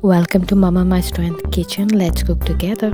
Welcome to Mama My Strength Kitchen. Let's cook together.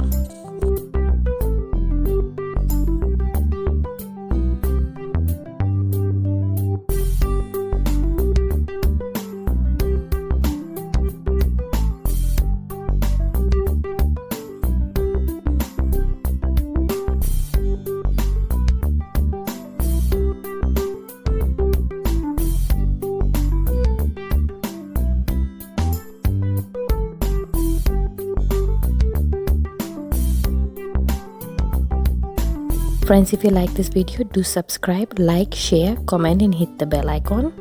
Friends, if you like this video, do subscribe, like, share, comment and hit the bell icon.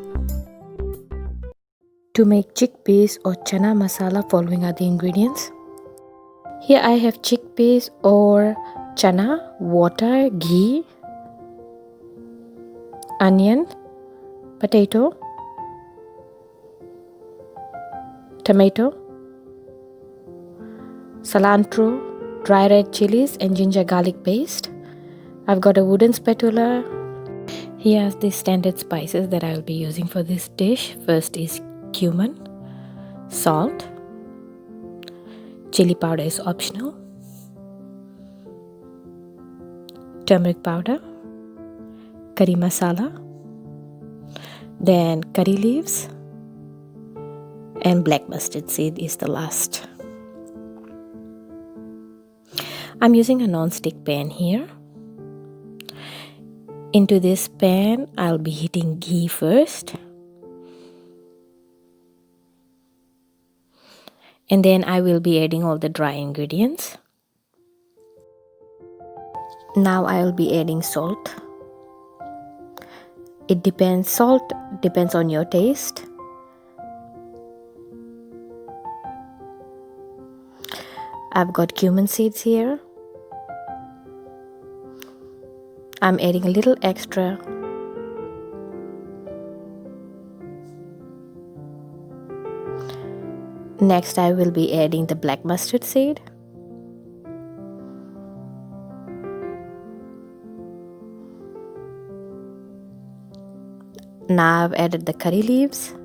To make chickpeas or chana masala, following are the ingredients. Here I have chickpeas or chana, water, ghee, onion, potato, tomato, cilantro, dry red chilies and ginger garlic paste. I've got a wooden spatula. Here are the standard spices that I will be using for this dish. First is cumin, salt, chili powder is optional, turmeric powder, curry masala, then curry leaves, and black mustard seed is the last. I'm using a non-stick pan here. Into this pan, I'll be heating ghee first. And then I will be adding all the dry ingredients. Now I will be adding salt. Salt depends on your taste. I've got cumin seeds here. I'm adding a little extra. Next, I will be adding the black mustard seed. Now I've added the curry leaves.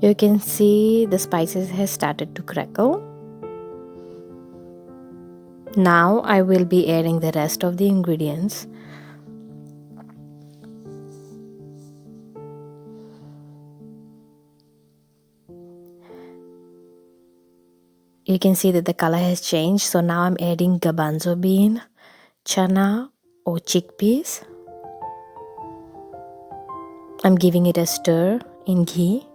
You can see the spices has started to crackle. Now I will be adding the rest of the ingredients. You can see that the color has changed. So now I'm adding garbanzo bean, chana or chickpeas. I'm giving it a stir in ghee.